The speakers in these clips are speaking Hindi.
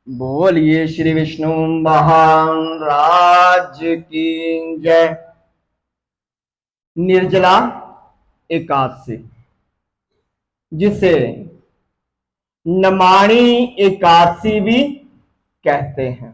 बोलिए श्री विष्णु महान राज्य की जय। निर्जला एकादशी, जिसे नमाणी एकादशी भी कहते हैं,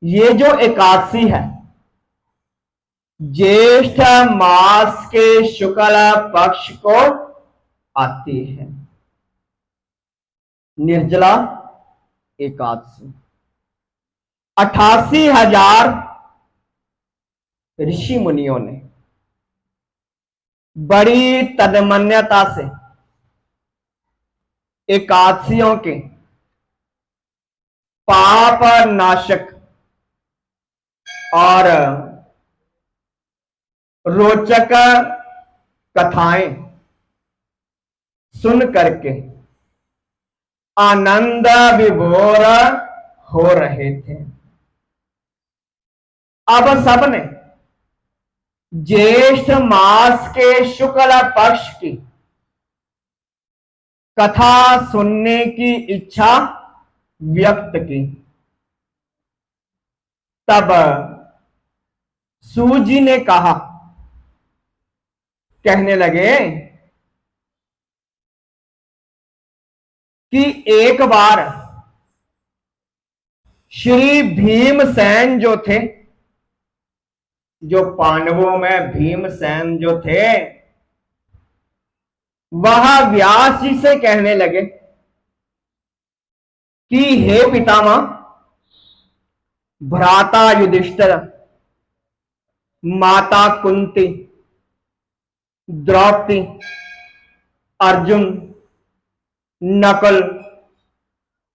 ये जो एकादशी है ज्येष्ठ मास के शुक्ल पक्ष को आती है। निर्जला एकादशी 88,000 ऋषि मुनियों ने बड़ी तन्मयता से एकादशियों के पाप नाशक और रोचक कथाएं सुन करके आनंद विभोर हो रहे थे। अब सबने ज्येष्ठ मास के शुक्ल पक्ष की कथा सुनने की इच्छा व्यक्त की। तब सूजी ने कहा, कहने लगे कि एक बार श्री भीमसेन जो थे, जो पांडवों में भीमसेन जो थे, वह व्यास जी से कहने लगे कि हे पितामह, भ्राता युधिष्ठिर, माता कुंती, द्रौपदी, अर्जुन, नकुल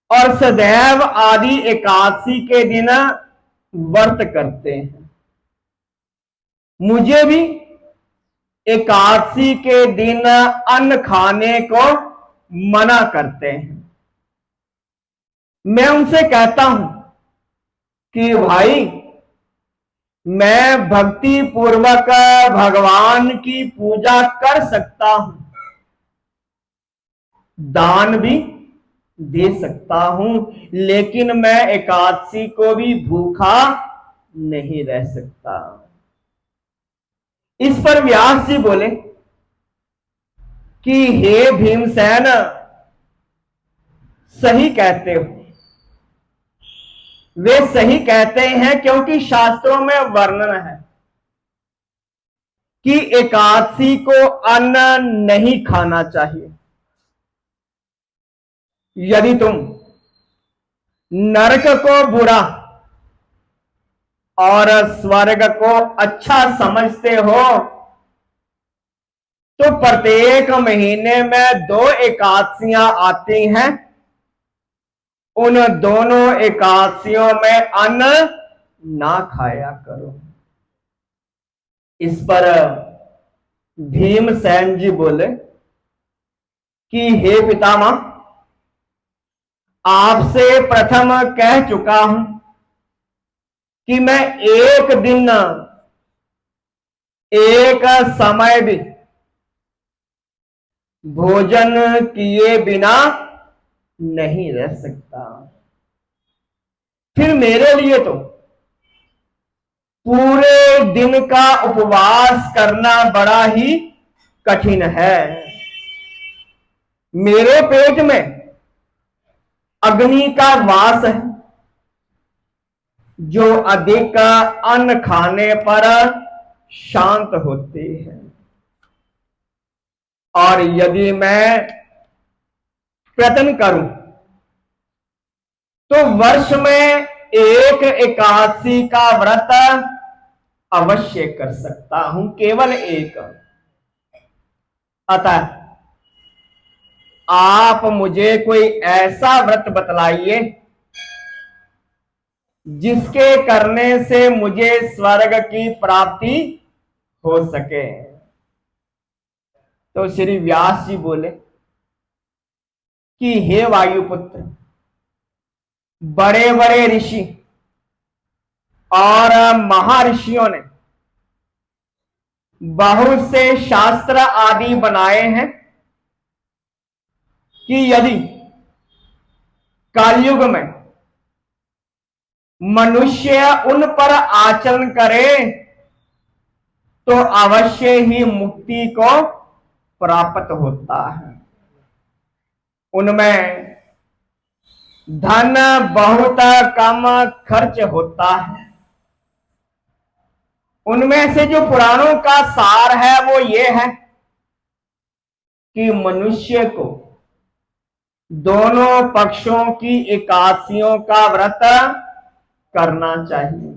और सदैव आदि एकादशी के दिन व्रत करते हैं। मुझे भी एकादशी के दिन अन्न खाने को मना करते हैं। मैं उनसे कहता हूं कि भाई, मैं भक्ति पूर्वक भगवान की पूजा कर सकता हूं, दान भी दे सकता हूं, लेकिन मैं एकादशी को भी भूखा नहीं रह सकता। इस पर व्यास जी बोले कि हे भीमसेन, सही कहते हो। वे सही कहते हैं क्योंकि शास्त्रों में वर्णन है कि एकादशी को अन्न नहीं खाना चाहिए। यदि तुम नरक को बुरा और स्वर्ग को अच्छा समझते हो तो प्रत्येक महीने में 2 एकादशियां आती हैं, उन दोनों एकादशियों में अन्न ना खाया करो। इस पर भीमसेन जी बोले कि हे पितामह, आपसे प्रथम कह चुका हूं कि मैं एक दिन, एक समय भी भोजन किए बिना नहीं रह सकता। फिर मेरे लिए तो पूरे दिन का उपवास करना बड़ा ही कठिन है। मेरे पेट में अग्नि का वास है, जो अधिक अन्न खाने पर शांत होती है। और यदि मैं प्रयत्न करूं तो वर्ष में एक एकादशी का व्रत अवश्य कर सकता हूं, केवल एक। अतः आप मुझे कोई ऐसा व्रत बतलाइए जिसके करने से मुझे स्वर्ग की प्राप्ति हो सके। तो श्री व्यास जी बोले कि हे वायुपुत्र, बड़े बड़े ऋषि और महर्षियों ने बहुत से शास्त्र आदि बनाए हैं कि यदि कालयुग में मनुष्य उन पर आचरण करे तो अवश्य ही मुक्ति को प्राप्त होता है। उनमें धन बहुत कम खर्च होता है। उनमें से जो पुराणों का सार है वो ये है कि मनुष्य को दोनों पक्षों की एकादशियों का व्रत करना चाहिए।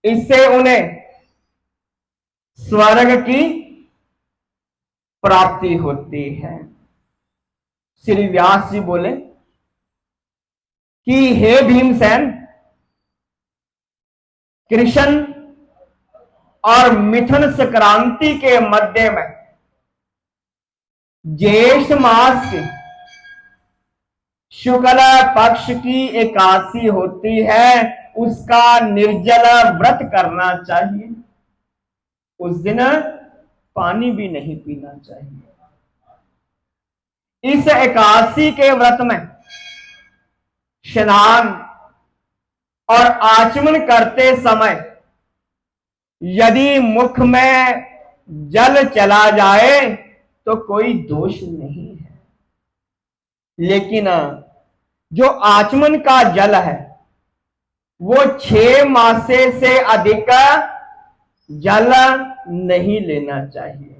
इससे उन्हें स्वर्ग की प्राप्ति होती है। श्री व्यास जी बोले कि हे भीमसेन, कृष्ण और मिथुन संक्रांति के मध्य में ज्येष्ठ मास के शुक्ल पक्ष की एकादशी होती है, उसका निर्जल व्रत करना चाहिए। उस दिन पानी भी नहीं पीना चाहिए। इस एकादशी के व्रत में स्नान और आचमन करते समय यदि मुख में जल चला जाए तो कोई दोष नहीं है, लेकिन जो आचमन का जल है वो 6 मासे से अधिक जल नहीं लेना चाहिए।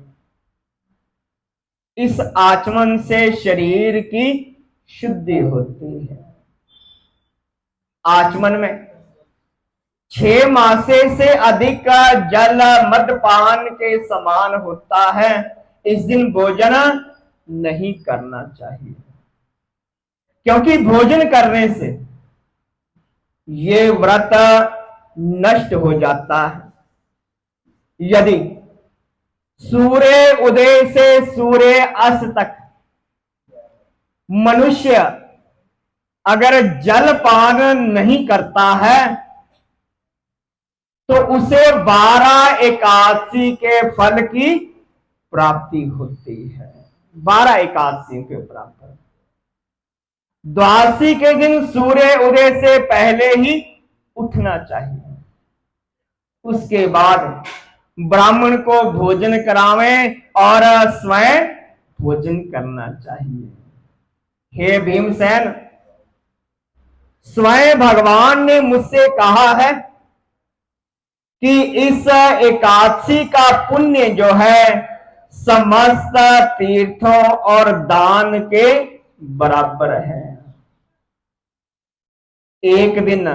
इस आचमन से शरीर की शुद्धि होती है। आचमन में 6 मासे से अधिक जल मदपान के समान होता है। इस दिन भोजन नहीं करना चाहिए, क्योंकि भोजन करने से ये व्रत नष्ट हो जाता है। यदि सूर्य उदय से सूर्य अस्त तक मनुष्य अगर जल पान नहीं करता है तो उसे 12 एकादशी के फल की प्राप्ति होती है। 12 एकादशी के प्राप्त। द्वादशी के दिन सूर्य उदय से पहले ही उठना चाहिए। उसके बाद ब्राह्मण को भोजन करावें और स्वयं भोजन करना चाहिए। हे भीमसेन, स्वयं भगवान ने मुझसे कहा है कि इस एकादशी का पुण्य जो है समस्त तीर्थों और दान के बराबर है। एक दिन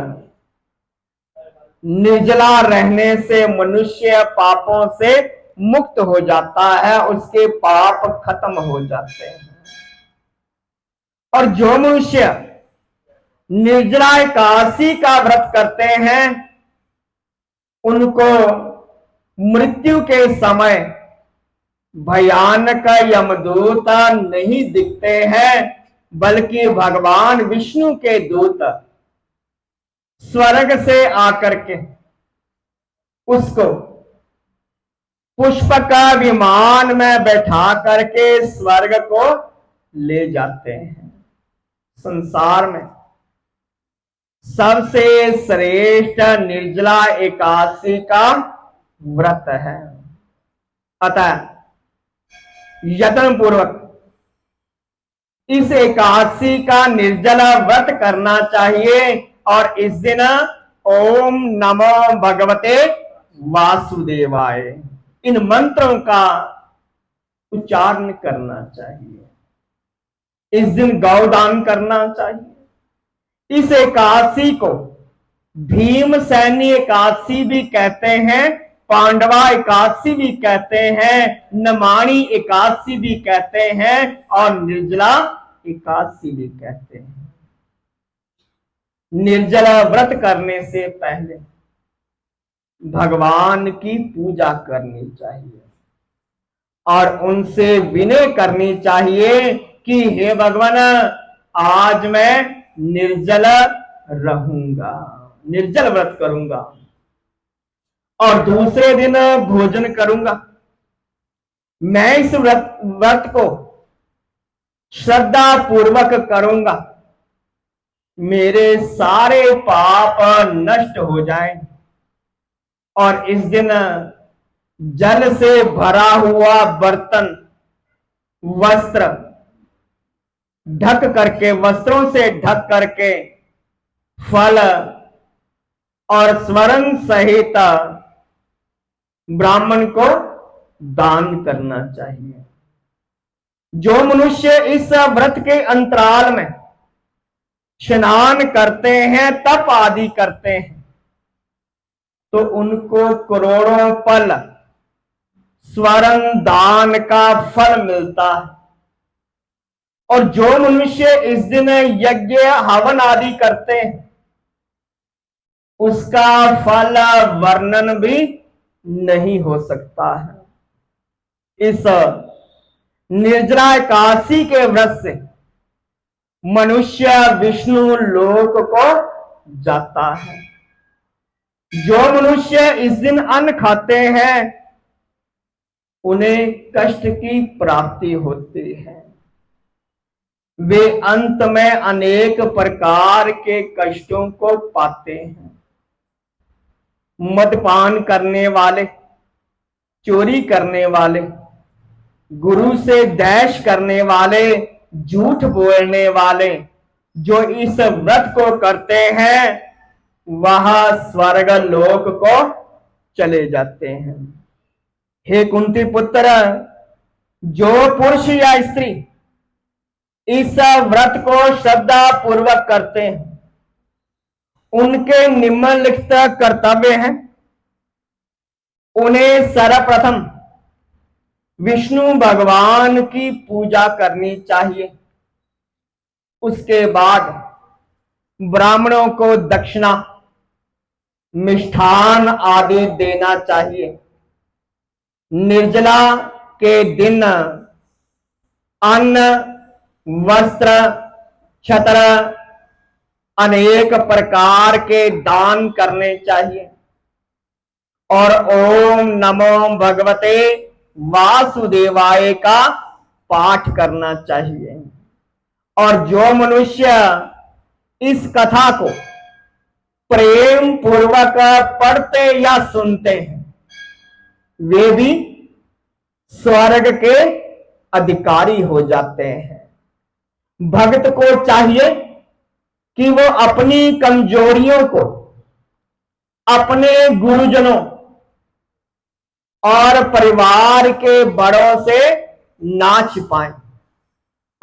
निर्जला रहने से मनुष्य पापों से मुक्त हो जाता है, उसके पाप खत्म हो जाते हैं। और जो मनुष्य निर्जला एकादशी का व्रत करते हैं उनको मृत्यु के समय भयानक यमदूत नहीं दिखते हैं, बल्कि भगवान विष्णु के दूत स्वर्ग से आकर के उसको पुष्प का विमान में बैठा करके स्वर्ग को ले जाते हैं। संसार में सबसे श्रेष्ठ निर्जला एकादशी का व्रत है। अतः यत्न पूर्वक इस एकादशी का निर्जला व्रत करना चाहिए और इस दिन ओम नमो भगवते वासुदेवाय इन मंत्रों का उच्चारण करना चाहिए। इस दिन गौदान करना चाहिए। इस एकादशी को भीमसेनी एकादशी भी कहते हैं, पांडवा एकादशी भी कहते हैं, नमाणी एकादशी भी कहते हैं और निर्जला एकादशी भी कहते हैं। निर्जला व्रत करने से पहले भगवान की पूजा करनी चाहिए और उनसे विनय करनी चाहिए कि हे भगवान, आज मैं निर्जल रहूंगा, निर्जल व्रत करूंगा और दूसरे दिन भोजन करूंगा। मैं इस व्रत को श्रद्धा पूर्वक करूंगा मेरे सारे पाप नष्ट हो जाएं। और इस दिन जल से भरा हुआ बर्तन, वस्त्र ढक करके, वस्त्रों से ढक करके फल और स्वर्ण सहित ब्राह्मण को दान करना चाहिए। जो मनुष्य इस व्रत के अंतराल में स्नान करते हैं, तप आदि करते हैं, तो उनको करोड़ों पल स्वर्ण दान का फल मिलता है। और जो मनुष्य इस दिन यज्ञ हवन आदि करते हैं, उसका फल वर्णन भी नहीं हो सकता है। इस निर्जला एकादशी के व्रत से मनुष्य विष्णु लोक को जाता है। जो मनुष्य इस दिन अन्न खाते हैं, उन्हें कष्ट की प्राप्ति होती है। वे अंत में अनेक प्रकार के कष्टों को पाते हैं। मदपान करने वाले, चोरी करने वाले, गुरु से द्वेष करने वाले, झूठ बोलने वाले, जो इस व्रत को करते हैं, वह स्वर्ग लोक को चले जाते हैं। हे कुंती पुत्र, जो पुरुष या स्त्री इस व्रत को श्रद्धा पूर्वक करते हैं, उनके निम्नलिखित कर्तव्य हैं। उन्हें सर्वप्रथम विष्णु भगवान की पूजा करनी चाहिए। उसके बाद ब्राह्मणों को दक्षिणा, मिष्ठान आदि देना चाहिए। निर्जला के दिन अन्न, वस्त्र, छत्र, अनेक प्रकार के दान करने चाहिए। और ओम नमो भगवते वासुदेवाय का पाठ करना चाहिए। और जो मनुष्य इस कथा को प्रेम पूर्वक पढ़ते या सुनते हैं, वे भी स्वर्ग के अधिकारी हो जाते हैं। भक्त को चाहिए कि वो अपनी कमजोरियों को अपने गुरुजनों और परिवार के बड़ों से ना छिपाएं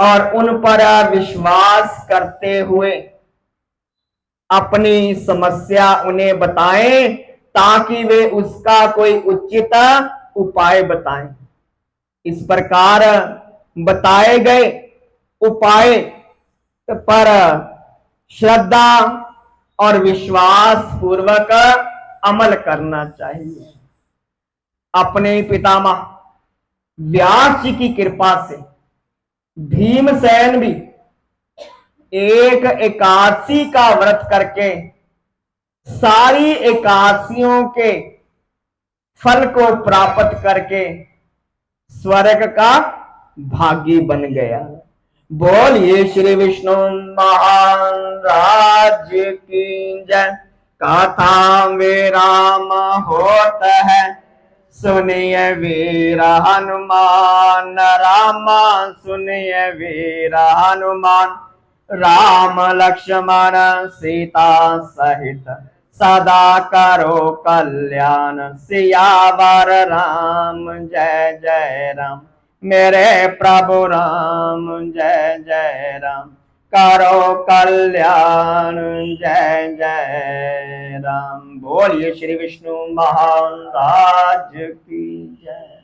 और उन पर विश्वास करते हुए अपनी समस्या उन्हें बताएं, ताकि वे उसका कोई उचित उपाय बताएं। इस प्रकार बताए गए उपाय पर श्रद्धा और विश्वास पूर्वक अमल करना चाहिए। अपने पितामह व्यास जी की कृपा से भीमसेन भी एक एकादशी का व्रत करके सारी एकादशियों के फल को प्राप्त करके स्वर्ग का भागी बन गया। बोलिए श्री विष्णु महाराज की जय। कथा विराम होता है, सुनिए वीर हनुमान। रामा सुनिए वीर हनुमान। राम लक्ष्मण सीता सहित सदा करो कल्याण। सियावर राम जय जय राम। मेरे प्रभु राम जय जय राम। करो कल्याण जय जय राम। बोलिए श्री विष्णु महाराज की जय।